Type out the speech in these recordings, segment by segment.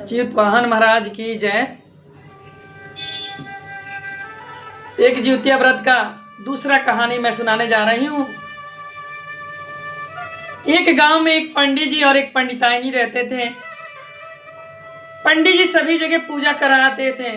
जीतवाहन महाराज की जय। एक ज्योतिया व्रत का दूसरा कहानी मैं सुनाने जा रही हूँ। एक गांव में एक पंडित जी और एक पंडिताइनी रहते थे। पंडित जी सभी जगह पूजा कराते थे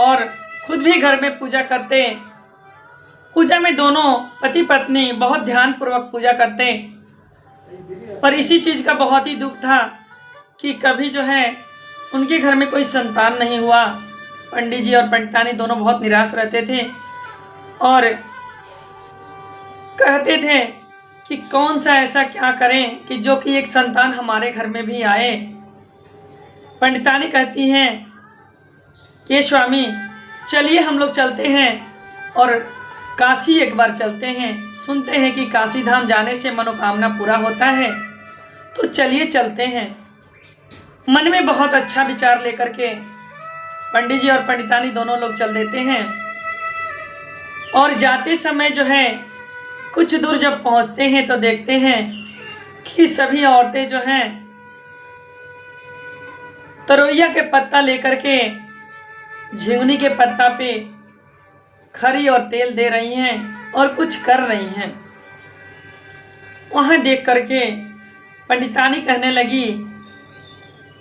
और खुद भी घर में पूजा करते। पूजा में दोनों पति पत्नी बहुत ध्यान पूर्वक पूजा करते, पर इसी चीज का बहुत ही दुख था कि कभी जो है उनके घर में कोई संतान नहीं हुआ। पंडित जी और पंडितानी दोनों बहुत निराश रहते थे और कहते थे कि कौन सा ऐसा क्या करें कि जो कि एक संतान हमारे घर में भी आए। पंडितानी कहती हैं कि स्वामी चलिए हम लोग चलते हैं और काशी एक बार चलते हैं। सुनते हैं कि काशी धाम जाने से मनोकामना पूरा होता है, तो चलिए चलते हैं। मन में बहुत अच्छा विचार लेकर के पंडित जी और पंडितानी दोनों लोग चल देते हैं और जाते समय जो है कुछ दूर जब पहुंचते हैं तो देखते हैं कि सभी औरतें जो हैं तरोइया के पत्ता लेकर के झिंगुनी के पत्ता पे खरी और तेल दे रही हैं और कुछ कर रही हैं। वहाँ देख करके पंडितानी कहने लगी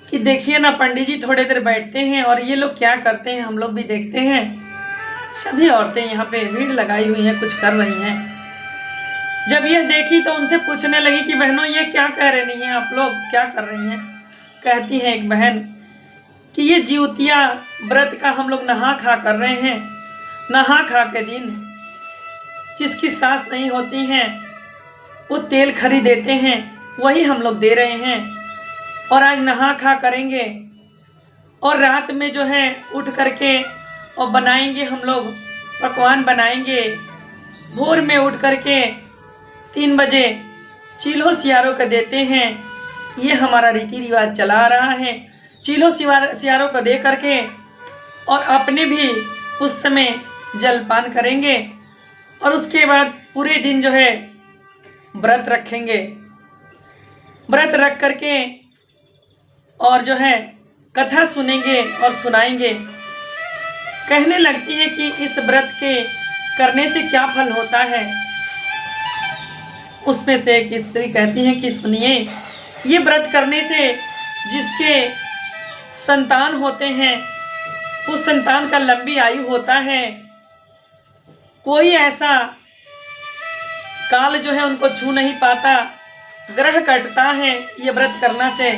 कि देखिए ना पंडित जी थोड़ी देर बैठते हैं और ये लोग क्या करते हैं, हम लोग भी देखते हैं। सभी औरतें यहाँ पे भीड़ लगाई हुई हैं, कुछ कर रही हैं। जब यह देखी तो उनसे पूछने लगी कि बहनों ये क्या कह रही हैं, आप लोग क्या कर रही हैं। कहती है एक बहन कि ये ज्योतिया व्रत का हम लोग नहा खा कर रहे हैं। नहा खा के दिन जिसकी सास नहीं होती हैं वो तेल खरीद देते हैं, वही हम लोग दे रहे हैं और आज नहा खा करेंगे और रात में जो है उठ करके और बनाएंगे, हम लोग पकवान बनाएंगे। भोर में उठ करके 3 बजे चील्हो सियारों को देते हैं। ये हमारा रीति रिवाज चला आ रहा है। चील्हो सियारों को दे करके और अपने भी उस समय जलपान करेंगे और उसके बाद पूरे दिन जो है व्रत रखेंगे। व्रत रख करके और जो है कथा सुनेंगे और सुनाएंगे। कहने लगती है कि इस व्रत के करने से क्या फल होता है। उसमें से एक स्त्री कहती है कि सुनिए, ये व्रत करने से जिसके संतान होते हैं उस संतान का लंबी आयु होता है। कोई ऐसा काल जो है उनको छू नहीं पाता, ग्रह कटता है ये व्रत करना से।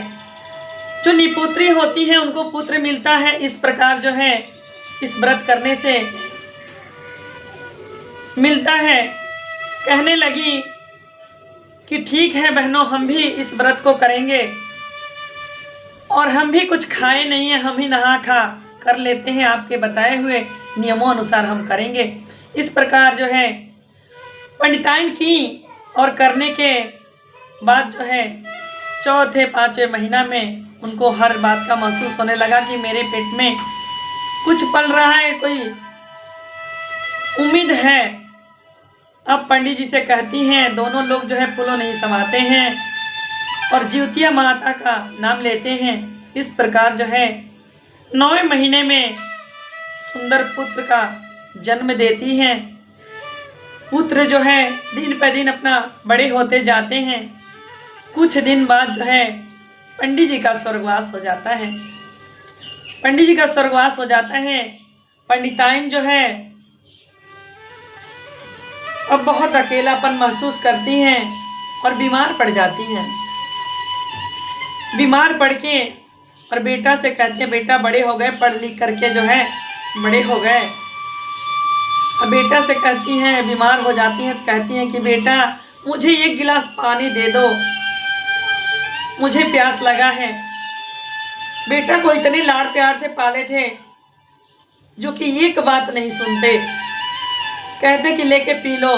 जो निपुत्री होती है उनको पुत्र मिलता है। इस प्रकार जो है इस व्रत करने से मिलता है। कहने लगी कि ठीक है बहनों, हम भी इस व्रत को करेंगे और हम भी कुछ खाए नहीं है, हम ही नहा खा कर लेते हैं। आपके बताए हुए नियमों अनुसार हम करेंगे। इस प्रकार जो है पंडिताइन की और करने के बाद जो है चौथे 5वें महीना में उनको हर बात का महसूस होने लगा कि मेरे पेट में कुछ पल रहा है, कोई उम्मीद है। अब पंडित जी से कहती हैं, दोनों लोग जो है पुलों नहीं समाते हैं और ज्योतिया माता का नाम लेते हैं। इस प्रकार जो है 9वें महीने में सुंदर पुत्र का जन्म देती हैं। पुत्र जो है दिन पर दिन अपना बड़े होते जाते हैं। कुछ दिन बाद जो है पंडित जी का स्वर्गवास हो जाता है। पंडित जी का स्वर्गवास हो जाता है। पंडिताइन जो है अब बहुत अकेलापन महसूस करती हैं और बीमार पड़ जाती हैं। बीमार पड़ के और बेटा से कहते हैं, बेटा बड़े हो गए, पढ़ लिख करके जो है बड़े हो गए। अब बेटा से कहती हैं, बीमार हो जाती हैं, कहती हैं कि बेटा मुझे 1 गिलास पानी दे दो, मुझे प्यास लगा है। बेटा को इतने लाड़ प्यार से पाले थे जो कि एक बात नहीं सुनते। कहते कि लेके पी लो।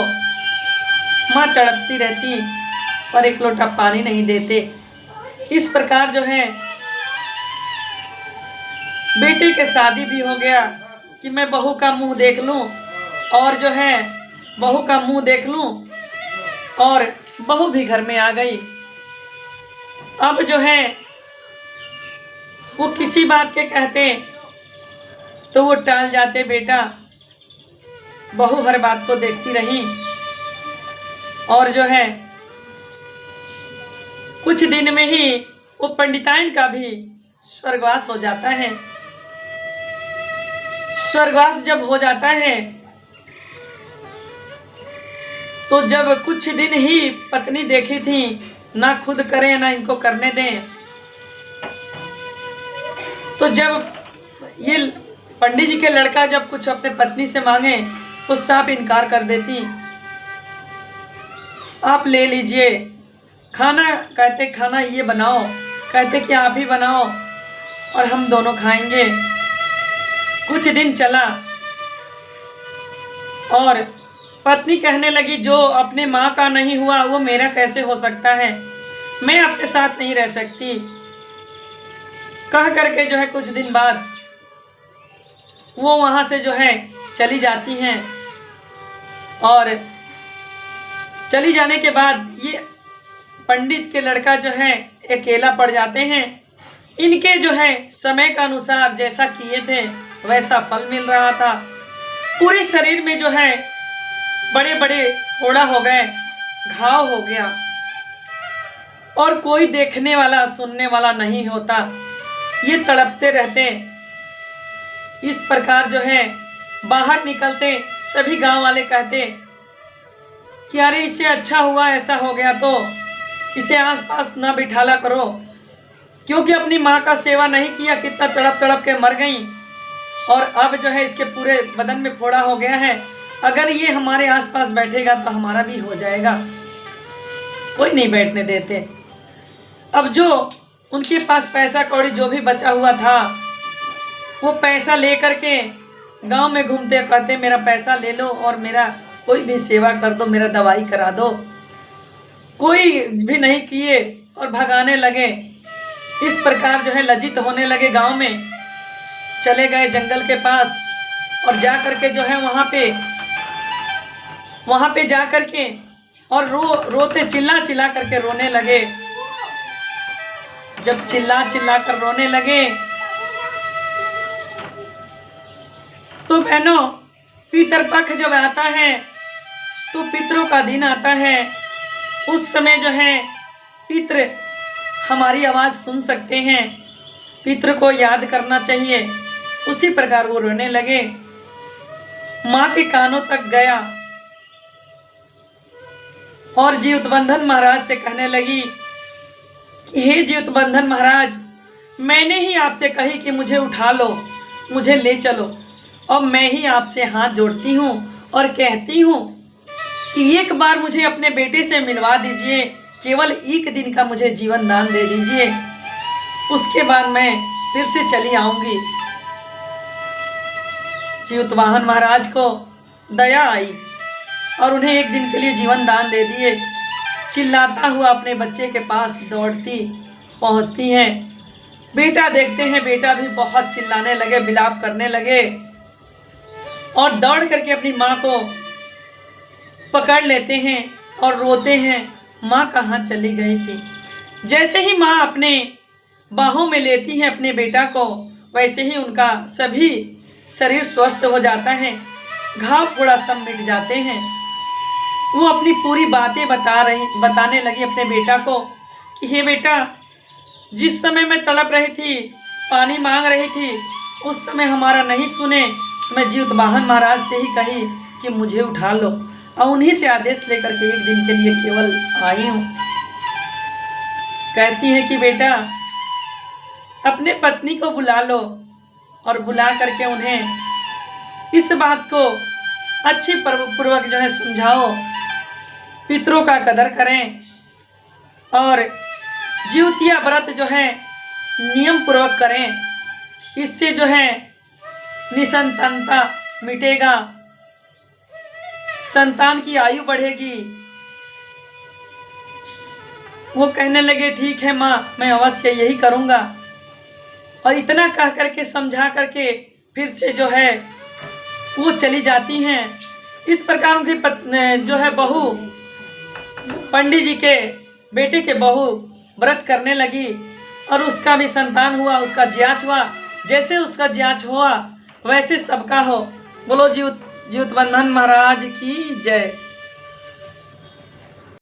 माँ तड़पती रहती पर 1 लोटा पानी नहीं देते। इस प्रकार जो है बेटे के शादी भी हो गया कि मैं बहू का मुंह देख लूं और जो है बहू का मुंह देख लूं, और बहू भी घर में आ गई। अब जो है वो किसी बात के कहते तो वो टाल जाते। बेटा, बहू हर बात को देखती रही और जो है कुछ दिन में ही वो पंडिताइन का भी स्वर्गवास हो जाता है। स्वर्गवास जब हो जाता है तो जब कुछ दिन ही पत्नी देखी थी, ना खुद करें ना इनको करने दें, तो जब ये पंडित जी के लड़का जब कुछ अपने पत्नी से मांगे तो साफ इनकार कर देती। आप ले लीजिए खाना, कहते खाना ये बनाओ, कहते कि आप ही बनाओ और हम दोनों खाएंगे। कुछ दिन चला और पत्नी कहने लगी जो अपने माँ का नहीं हुआ वो मेरा कैसे हो सकता है, मैं आपके साथ नहीं रह सकती। कह करके जो है कुछ दिन बाद वो वहाँ से जो है चली जाती हैं और चली जाने के बाद ये पंडित के लड़का जो है अकेला पड़ जाते हैं। इनके जो है समय का अनुसार जैसा किए थे वैसा फल मिल रहा था। पूरे शरीर में जो है बड़े बड़े फोड़ा हो गए, घाव हो गया और कोई देखने वाला सुनने वाला नहीं होता। ये तड़पते रहते। इस प्रकार जो है बाहर निकलते, सभी गांव वाले कहते कि अरे इसे अच्छा हुआ ऐसा हो गया तो इसे आसपास ना बिठाला करो, क्योंकि अपनी माँ का सेवा नहीं किया, कितना तड़प तड़प के मर गई और अब जो है इसके पूरे बदन में फोड़ा हो गया है। अगर ये हमारे आसपास बैठेगा तो हमारा भी हो जाएगा। कोई नहीं बैठने देते। अब जो उनके पास पैसा कौड़ी जो भी बचा हुआ था वो पैसा ले करके गांव में घूमते, कहते मेरा पैसा ले लो और मेरा कोई भी सेवा कर दो, मेरा दवाई करा दो। कोई भी नहीं किए और भगाने लगे। इस प्रकार जो है लज्जित होने लगे। गांव में चले गए जंगल के पास और जा करके जो है वहाँ पे जा करके और रोते चिल्ला चिल्ला करके रोने लगे। जब चिल्ला चिल्ला कर रोने लगे तो बहनों पितरपक्ष जब आता है तो पितरों का दिन आता है। उस समय जो है पितृ हमारी आवाज़ सुन सकते हैं, पितृ को याद करना चाहिए। उसी प्रकार वो रोने लगे। माँ के कानों तक गया और जीवतबंधन महाराज से कहने लगी कि हे जीवतबंधन महाराज, मैंने ही आपसे कही कि मुझे उठा लो, मुझे ले चलो, और मैं ही आपसे हाथ जोड़ती हूँ और कहती हूँ कि एक बार मुझे अपने बेटे से मिलवा दीजिए, केवल एक दिन का मुझे जीवन दान दे दीजिए, उसके बाद मैं फिर से चली आऊँगी। जीवतवाहन महाराज को दया आई और उन्हें एक दिन के लिए जीवन दान दे दिए। चिल्लाता हुआ अपने बच्चे के पास दौड़ती पहुंचती हैं। बेटा देखते हैं, बेटा भी बहुत चिल्लाने लगे, विलाप करने लगे और दौड़ करके अपनी माँ को पकड़ लेते हैं और रोते हैं, माँ कहाँ चली गई थी। जैसे ही माँ अपने बाहों में लेती है अपने बेटा को, वैसे ही उनका सभी शरीर स्वस्थ हो जाता है, घाव पूरा सब मिट जाते हैं। वो अपनी पूरी बातें बताने लगी अपने बेटा को कि हे बेटा, जिस समय मैं तड़प रही थी, पानी मांग रही थी, उस समय हमारा नहीं सुने, मैं जीवतवाहन महाराज से ही कही कि मुझे उठा लो और उन्हीं से आदेश लेकर के एक दिन के लिए केवल आई हूँ। कहती है कि बेटा अपने पत्नी को बुला लो और बुला करके उन्हें इस बात को अच्छी पूर्वक जो है समझाओ, पितरों का कदर करें और जीवतिया व्रत जो है नियम पूर्वक करें। इससे जो है निसंतानता मिटेगा, संतान की आयु बढ़ेगी। वो कहने लगे ठीक है माँ, मैं अवश्य यही करूँगा। और इतना कह करके समझा करके फिर से जो है वो चली जाती हैं। इस प्रकार उनकी जो है बहू, पंडित जी के बेटे के बहू व्रत करने लगी और उसका भी संतान हुआ, उसका जियाच हुआ। जैसे उसका जियाच हुआ वैसे सबका हो। बोलो जीवत बंधन महाराज की जय।